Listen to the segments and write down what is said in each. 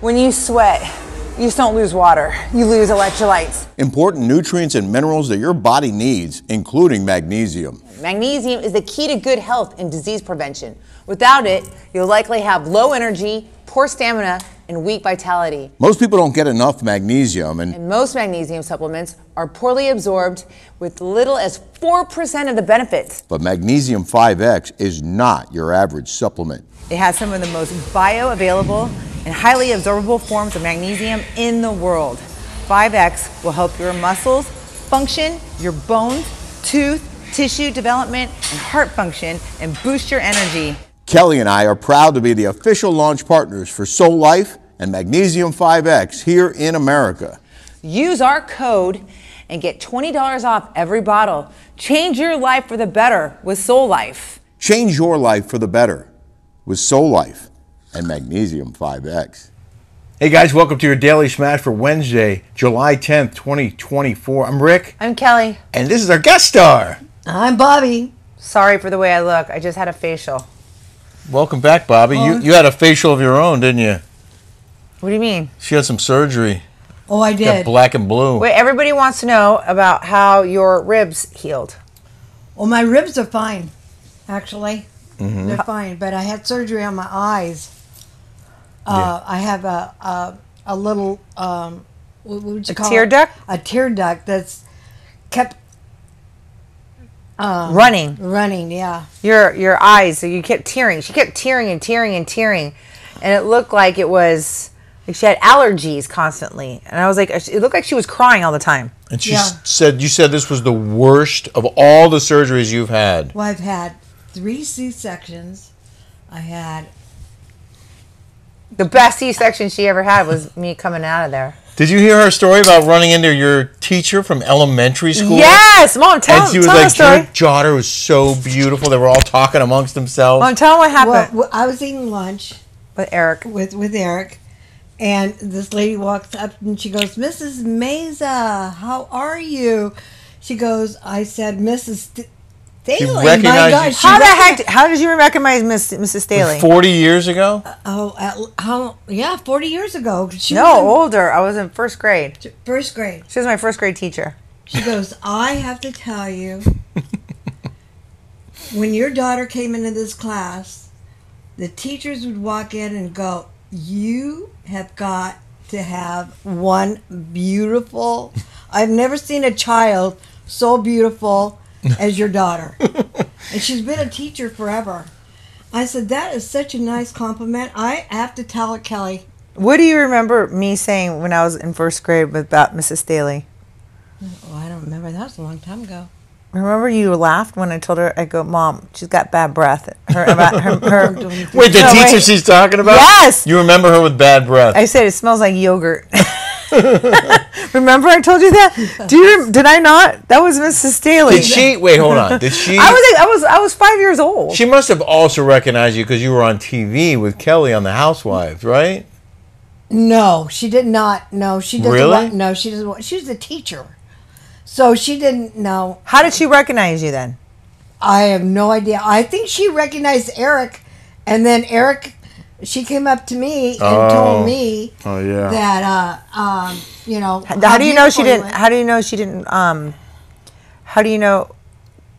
When you sweat, you just don't lose water, you lose electrolytes. Important nutrients and minerals that your body needs, including magnesium. Magnesium is the key to good health and disease prevention. Without it, you'll likely have low energy, poor stamina, and weak vitality. Most people don't get enough magnesium, and most magnesium supplements are poorly absorbed with little as 4% of the benefits. But Magnesium 5X is not your average supplement. It has some of the most bioavailable and highly absorbable forms of magnesium in the world. 5X will help your muscles function, your bones, tooth, tissue development, and heart function, and boost your energy. Kelly and I are proud to be the official launch partners for Soul Life and Magnesium 5X here in America. Use our code and get $20 off every bottle. Change your life for the better with Soul Life. Change your life for the better with Soul Life and Magnesium 5X. Hey guys, welcome to your Daily Smash for Wednesday, July 10th, 2024. I'm Rick. I'm Kelly. And this is our guest star. I'm Bobby. Sorry for the way I look. I just had a facial. Welcome back, Bobby. You had a facial of your own, didn't you? What do you mean? She had some surgery. Oh, I did. Got black and blue. Wait, everybody wants to know about how your ribs healed. Well, my ribs are fine, actually. They're fine, but I had surgery on my eyes. I have a little, what would you call it? Tear duct? A tear duct that's kept running. Running, yeah. Your eyes, so you kept tearing. She kept tearing and tearing and tearing. And it looked like it was, like she had allergies constantly. And I was like, it looked like she was crying all the time. And she said, you said this was the worst of all the surgeries you've had. Well, I've had 3 C-sections. I had... The best C-section she ever had was me coming out of there. Did you hear her story about running into your teacher from elementary school? Yes! Mom, tell And she was like, your daughter was so beautiful. They were all talking amongst themselves. Mom, tell them what happened. Well, I was eating lunch. With Eric. With Eric. And this lady walks up and she goes, Mrs. Meza, how are you? She goes, I said, Mrs. Staley. My gosh, how did you recognize Mrs. Staley? 40 years ago? 40 years ago. Older. I was in first grade. First grade. She was my first grade teacher. She goes, I have to tell you, when your daughter came into this class, the teachers would walk in and go, you have got to have one beautiful, I've never seen a child so beautiful as your daughter. And she's been a teacher forever. I said, that is such a nice compliment. I have to tell it, Kelly. What do you remember me saying when I was in first grade about Mrs. Staley? Oh, I don't remember. That was a long time ago. Remember you laughed when I told her, I go, Mom, she's got bad breath. Wait, the teacher she's talking about? Yes! You remember her with bad breath. I said, it smells like yogurt. Remember I told you that? Did I not? That was Mrs. Staley. Did she? Wait, hold on. Did she? I was 5 years old. She must have also recognized you because you were on TV with Kelly on The Housewives, right? No, she did not. No, she doesn't. Really? No, she doesn't. She was a teacher. So she didn't know. How did she recognize you then? I have no idea. I think she recognized Eric, and then Eric, she came up to me and told me that, you know. How do you know she didn't? How do you know she didn't? How do you know?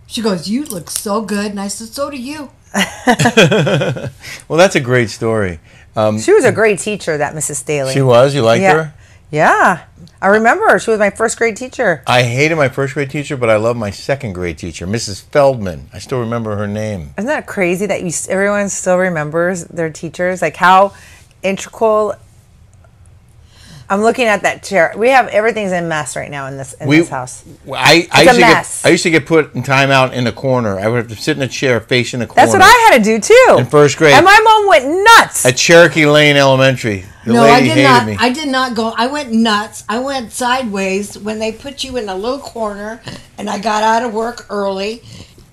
She goes, "You look so good," and I said, "So do you." Well, that's a great story. She was a great teacher, that Mrs. Staley. She was? You liked her? Yeah. I remember her. She was my first grade teacher. I hated my first grade teacher, but I love my second grade teacher, Mrs. Feldman. I still remember her name. Isn't that crazy that everyone still remembers their teachers? Like how integral. I'm looking at that chair. We have everything's in mess right now in this house. I used to get put in timeout in the corner. I would have to sit in a chair facing the corner. That's what I had to do too. In first grade. And my mom went nuts. At Cherokee Lane Elementary. The lady hated me. I did not go. I went nuts. I went sideways when they put you in a little corner, and I got out of work early,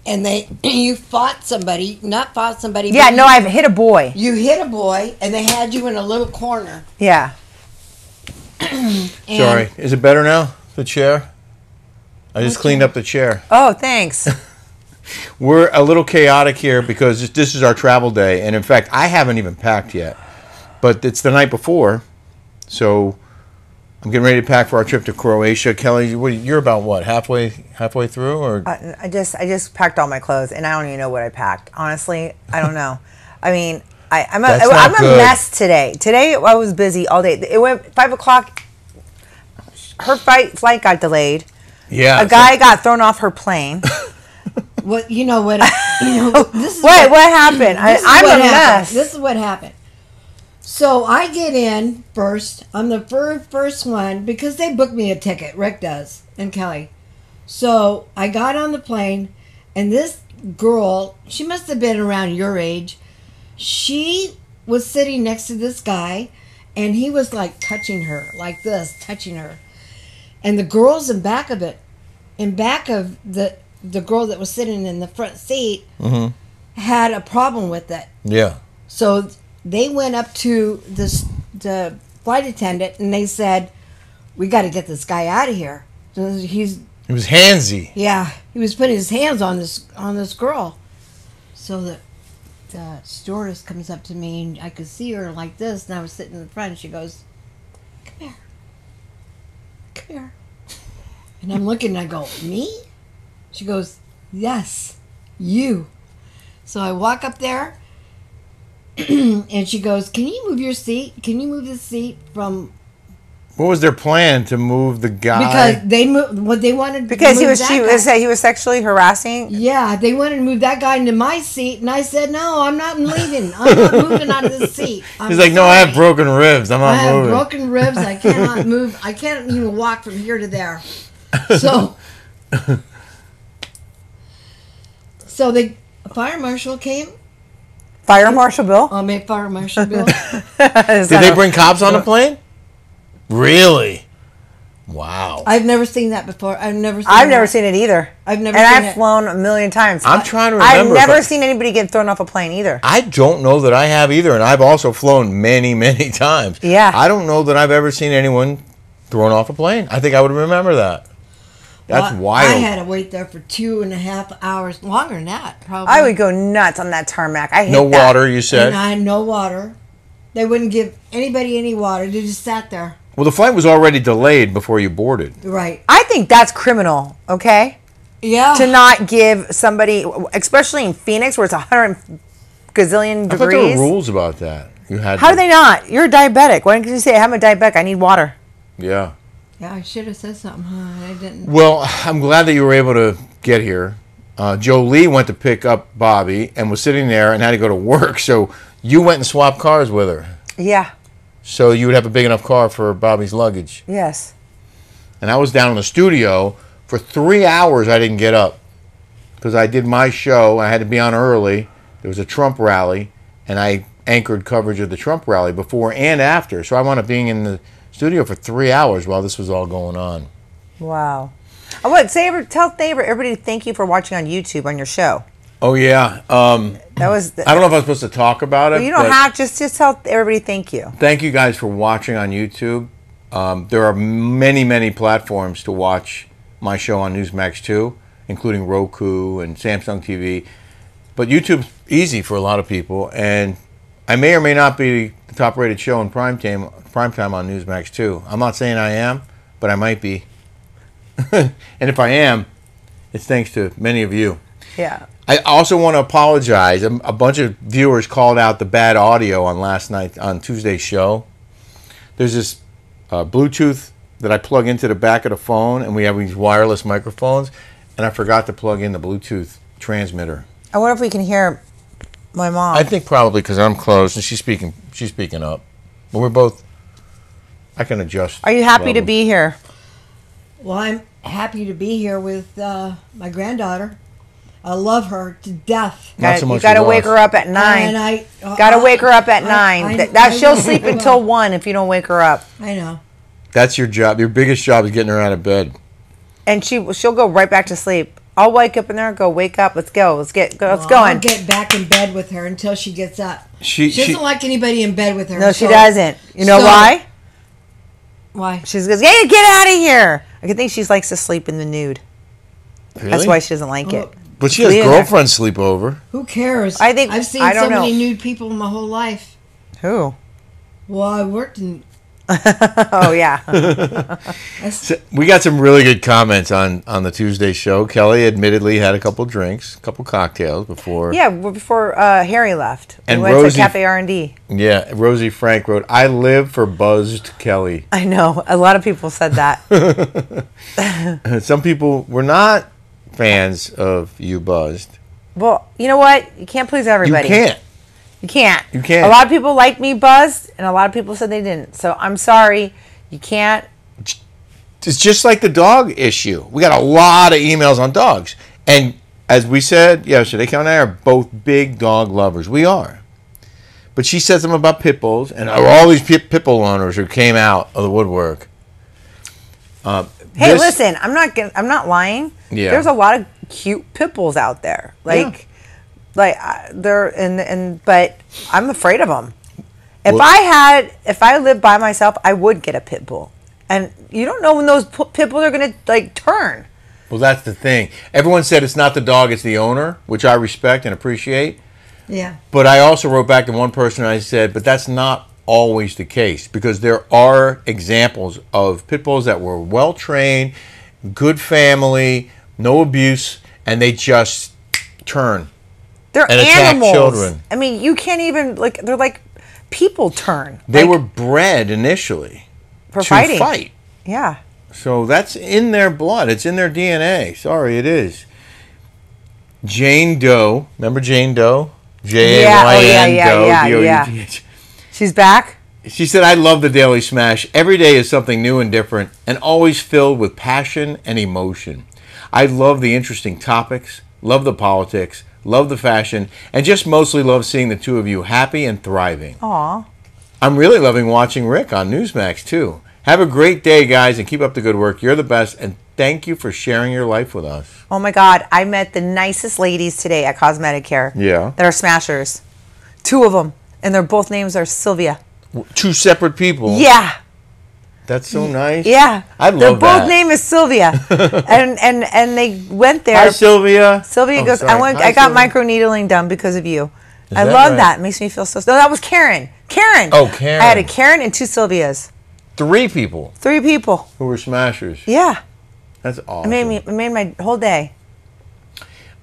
and you fought somebody. Yeah, no, I've hit a boy. You hit a boy, and they had you in a little corner. Yeah. Sorry. Is it better now, the chair? I just cleaned up the chair. Oh, thanks. We're a little chaotic here because this is our travel day. And in fact, I haven't even packed yet. But it's the night before. So I'm getting ready to pack for our trip to Croatia. Kelly, you're about what, halfway through, or? I just packed all my clothes, and I don't even know what I packed. Honestly, I don't know. I mean, I'm a mess today. Today I was busy all day. It went 5 o'clock. Her flight got delayed. Yeah. A guy got thrown off her plane. What you know? What you know? This is what happened? I'm a mess. This is what happened. So I get in first. I'm the first one because they booked me a ticket. Rick does and Kelly. So I got on the plane, and this girl, she must have been around your age. She was sitting next to this guy, and he was like touching her, like this, touching her. And the girls in back of the girl that was sitting in the front seat had a problem with it. Yeah. So they went up to the flight attendant and they said, "We got to get this guy out of here." So he was handsy. Yeah, he was putting his hands on this girl. So the stewardess comes up to me and I could see her like this, and I was sitting in the front. And she goes, "Come here." And I'm looking and I go, "Me?" She goes, "Yes, you." So I walk up there and she goes, "Can you move your seat? Can you move the seat from..." What was their plan to move the guy? Because they moved what they wanted. Because he was sexually harassing. Yeah, they wanted to move that guy into my seat, and I said, "No, I'm not leaving. I'm not moving out of this seat." He's like, "No, I have broken ribs. I'm not moving. I have broken ribs. I cannot move. I can't even walk from here to there." So the fire marshal came. Fire Marshal Bill? Fire Marshal Bill. Did they bring cops on the plane? Really? Wow. I've never seen that before. I've never seen it either. I've flown a million times. I'm trying to remember. I've never seen anybody get thrown off a plane either. I don't know that I have either, and I've also flown many, many times. Yeah. I don't know that I've ever seen anyone thrown off a plane. I think I would remember that. That's wild. I had to wait there for 2.5 hours, longer than that, probably. I would go nuts on that tarmac. I hate no that. water, you said? And I had no water. They wouldn't give anybody any water. They just sat there. Well, the flight was already delayed before you boarded. Right. I think that's criminal, okay? Yeah. To not give somebody, especially in Phoenix where it's 100 gazillion degrees. I thought there were rules about that. How do they not? You're a diabetic. Why didn't you say, I'm a diabetic, I need water? Yeah. Yeah, I should have said something, huh? I didn't. Well, I'm glad that you were able to get here. Jolie went to pick up Bobbi and was sitting there and had to go to work, so you went and swapped cars with her. Yeah. So you would have a big enough car for Bobbi's luggage. Yes. And I was down in the studio for 3 hours. I didn't get up because I did my show. I had to be on early. There was a Trump rally, and I anchored coverage of the Trump rally before and after. So I wound up being in the studio for 3 hours while this was all going on. Wow. Tell everybody thank you for watching on YouTube on your show. Oh yeah. That was. I don't know if I'm supposed to talk about it. Well, you don't have. Just tell everybody thank you. Thank you guys for watching on YouTube. There are many platforms to watch my show on Newsmax 2, including Roku and Samsung TV. But YouTube's easy for a lot of people, and I may or may not be the top-rated show in primetime on Newsmax 2. I'm not saying I am, but I might be. And if I am, it's thanks to many of you. Yeah. I also want to apologize. A bunch of viewers called out the bad audio on Tuesday's show. There's this Bluetooth that I plug into the back of the phone, and we have these wireless microphones, and I forgot to plug in the Bluetooth transmitter. I wonder if we can hear my mom. I think probably because I'm close and she's speaking up. But we're both. I can adjust. Are you happy to be here? Well, I'm happy to be here with my granddaughter. I love her to death. Not so much you got to with wake us. her up at 9. And got to wake her up at 9. She'll sleep until 1 if you don't wake her up. I know. That's your job. Your biggest job is getting her out of bed. And she'll go right back to sleep. I'll wake up in there and go, wake up, let's go. Let's going. I'll get back in bed with her until she gets up. She doesn't like anybody in bed with her. No, she doesn't. You know why? Why? She goes, hey, get out of here. I think she likes to sleep in the nude. Really? That's why she doesn't like it. But she has girlfriends sleep over. Who cares? I've seen so many nude people my whole life. Who? Well, I worked in Oh, yeah. So we got some really good comments on the Tuesday show. Kelly admittedly had a couple drinks, a couple cocktails before. Yeah, before Harry left. And we went Rosie, to Cafe R&D. Yeah, Rosie Frank wrote, "I live for buzzed Kelly." I know. A lot of people said that. Some people were not fans of you buzzed. Well, you know what? You can't please everybody. You can't. You can't. You can't. A lot of people like me buzzed, and a lot of people said they didn't. So I'm sorry. You can't. It's just like the dog issue. We got a lot of emails on dogs. And as we said yesterday, Kelly and I are both big dog lovers. We are. But she said something about pit bulls, and all these pit bull owners who came out of the woodwork. Hey, listen, I'm not lying. Yeah. There's a lot of cute pit bulls out there. But I'm afraid of them. If I lived by myself, I would get a pit bull. And you don't know when those pit bulls are going to turn. Well, that's the thing. Everyone said it's not the dog, it's the owner, which I respect and appreciate. Yeah. But I also wrote back to one person and I said, but that's not always the case, because there are examples of pit bulls that were well trained, good family, no abuse, and they just turn. They're and animals. Attack children. I mean, you can't even they're like people turn. They were bred initially for to fighting. fight. Yeah. So that's in their blood. It's in their DNA. Sorry, it is. Jane Doe. Remember Jane Doe? J-A-Y-N Doe. D-O-U-G-H. She's back? She said, "I love the Daily Smash. Every day is something new and different and always filled with passion and emotion. I love the interesting topics, love the politics, love the fashion, and just mostly love seeing the two of you happy and thriving. Aw. I'm really loving watching Rick on Newsmax, too. Have a great day, guys, and keep up the good work. You're the best, and thank you for sharing your life with us." Oh, my God. I met the nicest ladies today at Cosmetic Care. Yeah. That are smashers. Two of them. And their both names are Sylvia. Two separate people? Yeah. That's so nice. Yeah. I love their that. both name is Sylvia. and they went there. Hi, Sylvia. Sylvia goes, sorry. I got micro needling done because of you. I that love right? that. It makes me feel so... No, that was Karen. Karen. Oh, Karen. I had a Karen and two Sylvias. 3 people 3 people. who were smashers. Yeah. That's awesome. It made my whole day.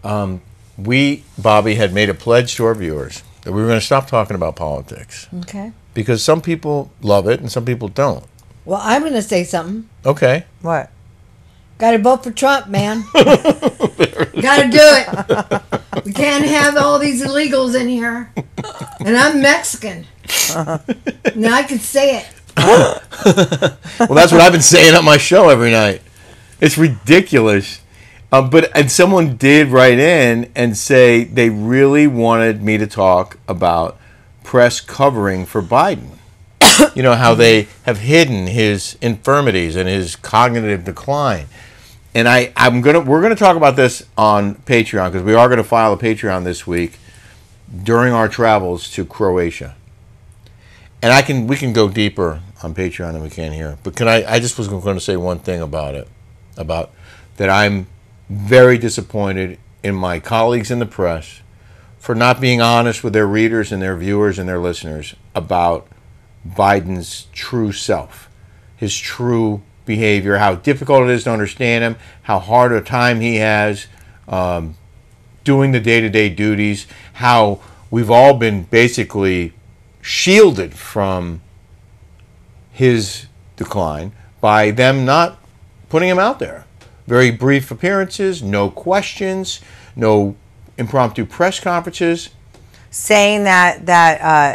Bobbi, had made a pledge to our viewers that we were going to stop talking about politics. Okay. Because some people love it and some people don't. Well, I'm going to say something. Okay. What? Got to vote for Trump, man. Got to do it. We can't have all these illegals in here. And I'm Mexican. Now I can say it. Well, that's what I've been saying on my show every night. It's ridiculous. But someone did write in and say they really wanted me to talk about press covering for Biden. You know, how they have hidden his infirmities and his cognitive decline. And we're gonna talk about this on Patreon, because we are gonna file a Patreon this week during our travels to Croatia. And we can go deeper on Patreon than we can here. But I just was going to say one thing about it, about that I'm very disappointed in my colleagues in the press for not being honest with their readers and their viewers and their listeners about Biden's true self, his true behavior, how difficult it is to understand him, how hard a time he has doing the day-to-day duties, how we've all been basically shielded from his decline by them not putting him out there. Very brief appearances, no questions, no impromptu press conferences. Saying that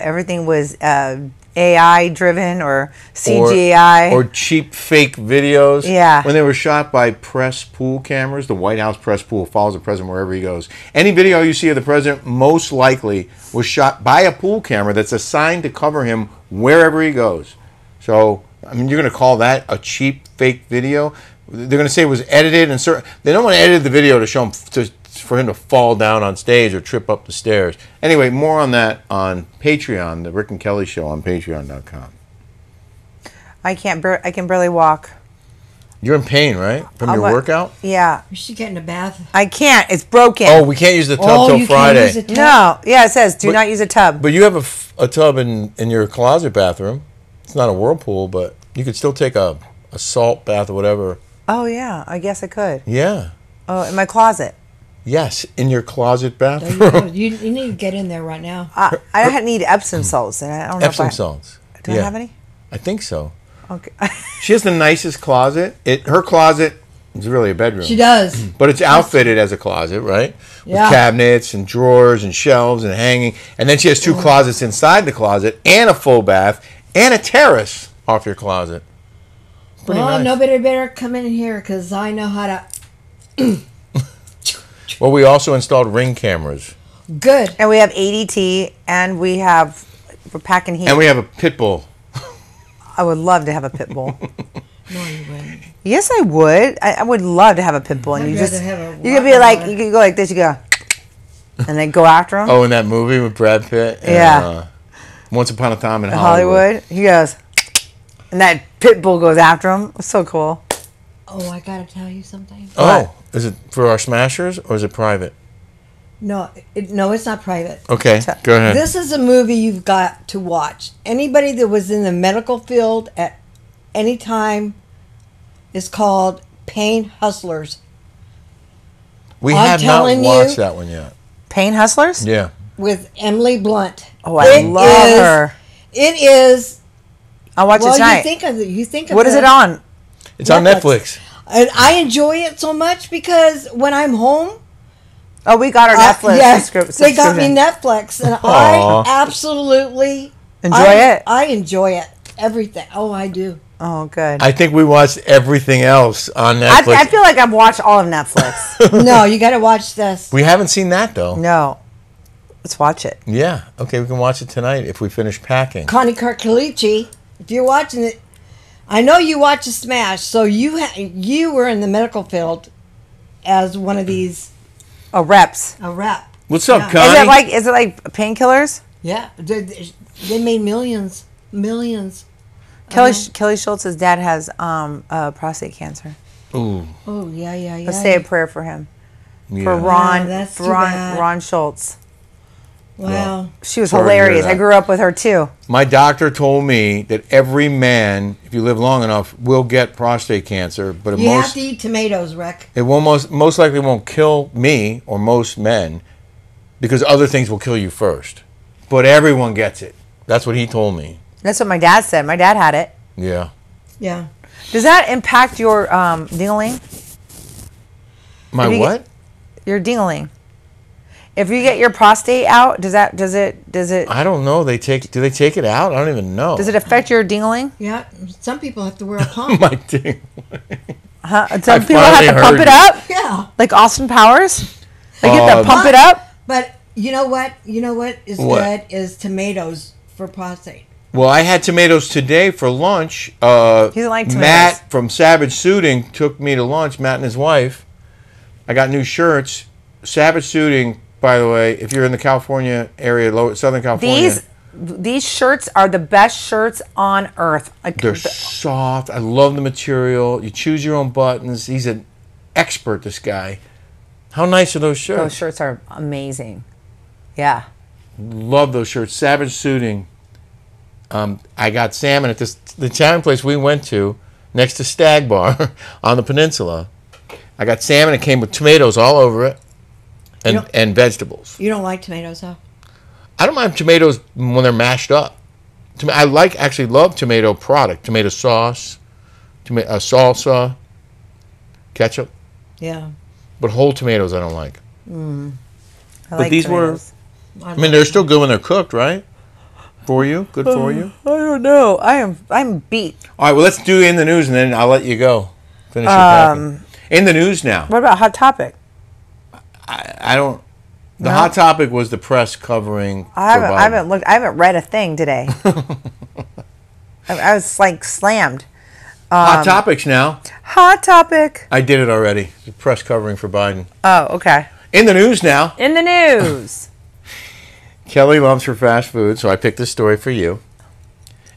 everything was AI driven or CGI. Or cheap fake videos. Yeah. When they were shot by press pool cameras. The White House press pool follows the president wherever he goes. Any video you see of the president most likely was shot by a pool camera that's assigned to cover him wherever he goes. So, I mean, you're going to call that a cheap fake video? They're going to say it was edited, and they don't want to edit the video to show him for him to fall down on stage or trip up the stairs. Anyway, more on that on Patreon, the Rick and Kelly Show on Patreon.com. I can barely walk. You're in pain, right? From your workout? Yeah. You should get in a bath. I can't. It's broken. Oh, we can't use the tub till you Friday. Can't use a tub? No. Yeah, it says do not use a tub. But you have a tub in your closet bathroom. It's not a whirlpool, but you could still take a salt bath or whatever. Oh, yeah. I guess I could. Yeah. Oh, in my closet. Yes, in your closet There bathroom. you go. You need to get in there right now. I need Epsom salts. And I don't know Epsom if salts. Do I have any? I think so. Okay. She has the nicest closet. Her closet is really a bedroom. She does. But it's outfitted as a closet, right? Yeah. With cabinets and drawers and shelves and hanging. And then she has 2 closets inside the closet and a full bath and a terrace off your closet. Pretty nice. Nobody better come in here because I know how to. Well, we also installed Ring cameras. Good. And we have ADT, and we're packing heat. And we have a pit bull. I would love to have a pit bull. No, you wouldn't. Yes, I would. I would love to have a pit bull. And I'd you rather just, have a you could be like, Rottweiler. you could go like this, you go, and then go after him. Oh, in that movie with Brad Pitt? And, Yeah. Once Upon a Time in Hollywood. He goes, and that pit bull goes after him. It's so cool. Oh, I gotta tell you something. Oh, is it for our smashers or is it private? No, it's not private. Okay, go ahead. This is a movie you've got to watch. Anybody that was in the medical field at any time is called Pain Hustlers. We I'm have not telling watched you- that one yet. Pain Hustlers? Yeah. With Emily Blunt. Oh, I love her. It is. I'll watch it Well, tonight. you think of What is it on? It's on Netflix. And I enjoy it so much because when I'm home, Oh, we got our Netflix yes, subscription. they got me Netflix, and I absolutely Enjoy it? I enjoy it. Everything. Oh, I do. Oh, good. I think we watched everything else on Netflix. I feel like I've watched all of Netflix. No, you got to watch this. We haven't seen that, though. No. Let's watch it. Yeah. Okay, we can watch it tonight if we finish packing. Connie Carcalici, if you're watching it, I know you watch a Smash, so you were in the medical field as one of these Oh, reps. a rep. What's up, Yeah. Connie? Is it like painkillers? Yeah, they made millions. Kelly Schultz's dad has prostate cancer. Ooh. Oh yeah. Let's say a prayer for him. Yeah. For Ron, that's for too bad. Ron Schultz. Wow. She was Sorry to hear hilarious. I that. grew up with her too. My doctor told me that every man, if you live long enough, will get prostate cancer, but You have to eat tomatoes, Rick. it won't most likely won't kill me or most men because other things will kill you first. But everyone gets it. That's what he told me. That's what my dad said. My dad had it. Yeah. Yeah. Does that impact your ding-a-ling? My If you what? Your ding-a-ling. If you get your prostate out, does it I don't know. Do they take it out? I don't even know. does it affect your ding-a-ling? Yeah. Some people have to wear a pump. My ding. Huh? Some people finally have to pump heard it you. up, Yeah. like Austin Powers. Like you have to pump it up. But you know what? You know what is What? good is tomatoes for prostate. Well, I had tomatoes today for lunch. He doesn't like tomatoes. Matt from Savage Suiting took me to lunch, Matt and his wife. I got new shirts. Savage Suiting, by the way, if you're in the California area, Southern California. These shirts are the best shirts on earth. They're soft. I love the material. You choose your own buttons. He's an expert, this guy. How nice are those shirts? Those shirts are amazing. Yeah. Love those shirts. Savage Suiting. I got salmon at the Italian place we went to next to Stag Bar on the peninsula. I got salmon. It came with tomatoes all over it and vegetables. You don't like tomatoes, huh? I don't mind tomatoes when they're mashed up. I actually love tomato product. Tomato sauce, salsa, ketchup. Yeah. But whole tomatoes I don't like. I like these tomatoes. I mean, they're still good when they're cooked, right? For you? Good for you? I don't know. I'm beat. All right, well, let's do in the news, and then I'll let you go. Finish your packing. In the news now. What about Hot Topic? I don't... The hot topic was the press covering... I haven't looked. I haven't read a thing today. I was like slammed. Hot topics now. Hot Topic. I did it already. The press covering for Biden. Oh, okay. In the news now. In the news. Kelly loves her fast food, so I picked this story for you.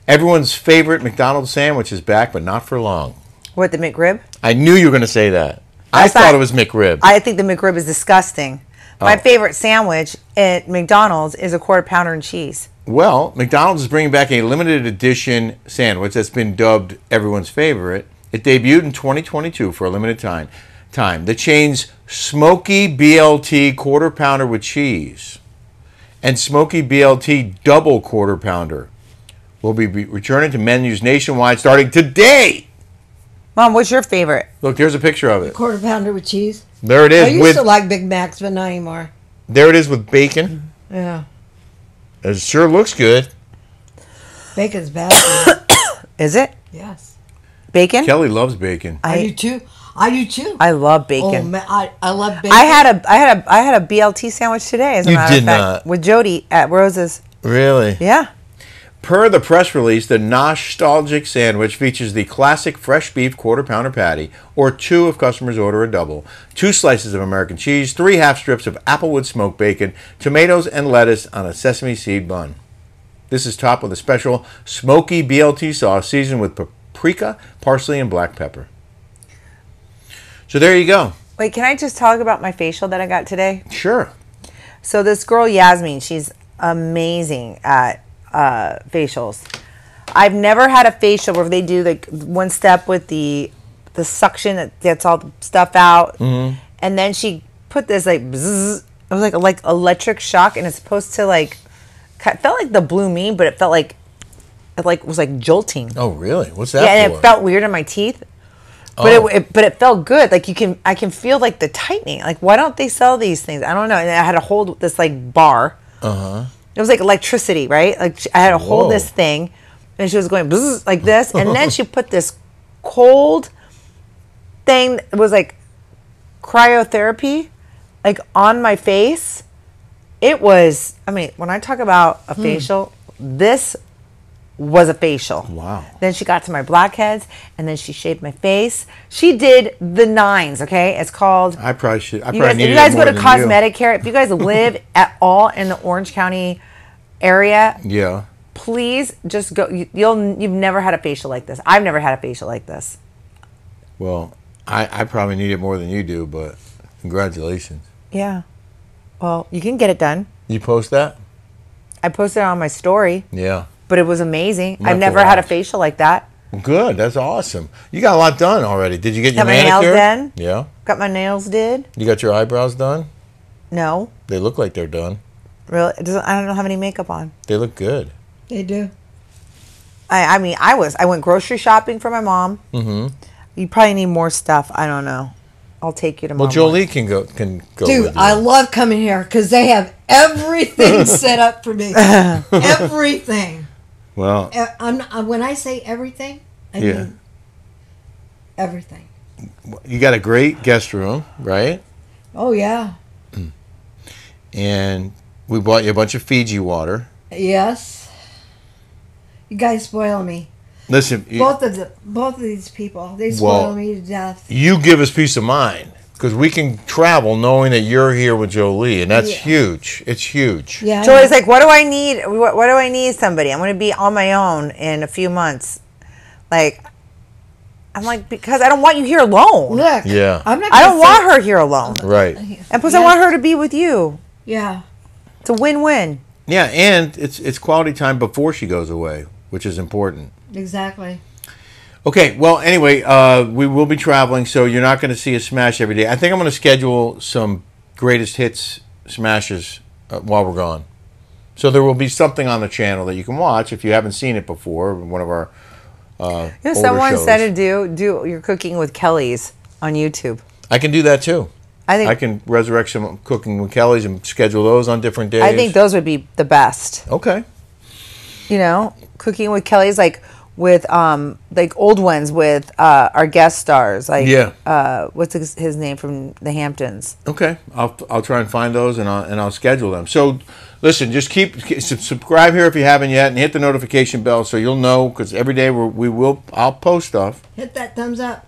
Everyone's favorite McDonald's sandwich is back, but not for long. What, the McRib? I knew you were going to say that. I That's thought not- it was McRib. I think the McRib is disgusting. My favorite sandwich at McDonald's is a quarter pounder and cheese. Well, McDonald's is bringing back a limited edition sandwich that's been dubbed everyone's favorite. It debuted in 2022 for a limited time. The chain's Smoky BLT quarter pounder with cheese and Smoky BLT double quarter pounder will be returning to menus nationwide starting today. Mom, what's your favorite? Look, there's a picture of it. Quarter pounder with cheese. There it is. I used to like Big Macs, but not anymore. There it is with bacon. Yeah. It sure looks good. Bacon's bad for you. Is it? Yes. Bacon? Kelly loves bacon. I do too. I do too. I love bacon. Oh man, I love bacon. I had a BLT sandwich today, as a You matter did of fact, not. with Jody at Rose's. Really? Yeah. Per the press release, the nostalgic sandwich features the classic fresh beef quarter pounder patty, or 2 if customers order a double, 2 slices of American cheese, 3 half strips of applewood smoked bacon, tomatoes and lettuce on a sesame seed bun. This is topped with a special smoky BLT sauce seasoned with paprika, parsley, and black pepper. So there you go. Wait, can I just talk about my facial that I got today? Sure. So this girl Yasmin, she's amazing at facials. I've never had a facial where they do like one step with the suction that gets all the stuff out, and then she put this like bzzz, it was like electric shock, and it's supposed to like it felt like the Blue Me, but it felt like it was like jolting. Oh, really? What's that Yeah, for? and it felt weird in my teeth. But it felt good. Like I can feel like the tightening. Like, why don't they sell these things? I don't know. And I had to hold this like bar. It was like electricity, right? Like I had to hold this thing, and she was going bzzz, like this, and then she put this cold thing. It was like cryotherapy, like on my face. It was. I mean, when I talk about a facial, this was a facial. Wow. Then she got to my blackheads, and then she shaved my face. She did the 9s, okay? It's called... I probably should. I you probably guys, need if you it guys more go to than Cosmetic Care, if you guys live at all in the Orange County area, Yeah. please just go. You've never had a facial like this. I've never had a facial like this. Well, I probably need it more than you do, but congratulations. Yeah. Well, you can get it done. You post that? I posted it on my story, Yeah. but it was amazing. Might I've never go had a out. facial like that. Good. That's awesome. You got a lot done already. Did you get your Got my nails manicure? done. Yeah. Got my nails did. You got your eyebrows done? No. They look like they're done. Really? I don't have any makeup on. They look good. They do. I mean, I went grocery shopping for my mom. Mm-hmm. You probably need more stuff. I don't know. I'll take you to Well, Mom. Jolie can go Dude, with you. I love coming here because they have everything set up for me. Everything. Well, When I say everything, I Yeah. mean everything. you got a great guest room, right? Oh, yeah. And we bought you a bunch of Fiji water. Yes. You guys spoil me. Listen, Both of these people, they spoil me to death. you give us peace of mind because we can travel knowing that you're here with Jolie, and that's huge. It's huge. Yeah. Jolie's like, what do I need? What do I need somebody? I'm going to be on my own in a few months. Like, I'm like, because I don't want you here alone. Look. Yeah. I'm not. I gonna don't want her here alone. Right. And plus, I want her to be with you. Yeah. It's a win-win. Yeah, and it's quality time before she goes away, which is important. Exactly. Okay, well, anyway, we will be traveling, so you're not going to see a smash every day. I think I'm going to schedule some greatest hits smashes while we're gone. So there will be something on the channel that you can watch if you haven't seen it before. One of our older Someone shows. said to do your cooking with Kelly's on YouTube. I can do that too. I I can resurrect some cooking with Kelly's and schedule those on different days. think those would be the best. Okay. You know, cooking with Kelly's, like with like old ones with our guest stars, like what's his name from the Hamptons. Okay, I'll try and find those and I'll schedule them. So, listen, just keep subscribe here if you haven't yet, and hit the notification bell so you'll know, because every day I'll post stuff. Hit that thumbs up.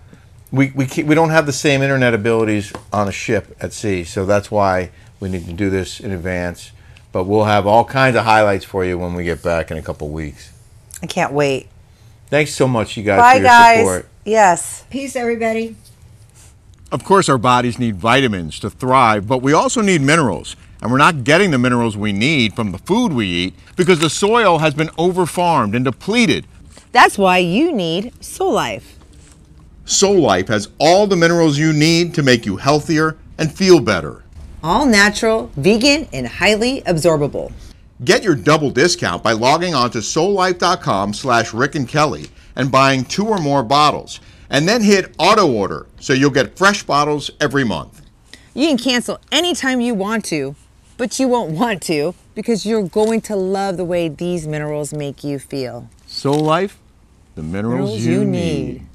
We don't have the same internet abilities on a ship at sea, so that's why we need to do this in advance. But we'll have all kinds of highlights for you when we get back in a couple weeks. I can't wait. Thanks so much, you guys, Bye, for your guys. support. Yes. Peace, everybody. Of course, our bodies need vitamins to thrive, but we also need minerals. And we're not getting the minerals we need from the food we eat because the soil has been overfarmed and depleted. That's why you need Soul Life. Soul Life has all the minerals you need to make you healthier and feel better. All natural, vegan, and highly absorbable. Get your double discount by logging on to soullife.com/Rick and Kelly and buying 2 or more bottles. And then hit auto order so you'll get fresh bottles every month. You can cancel anytime you want to, but you won't want to because you're going to love the way these minerals make you feel. Soul Life, the minerals you need.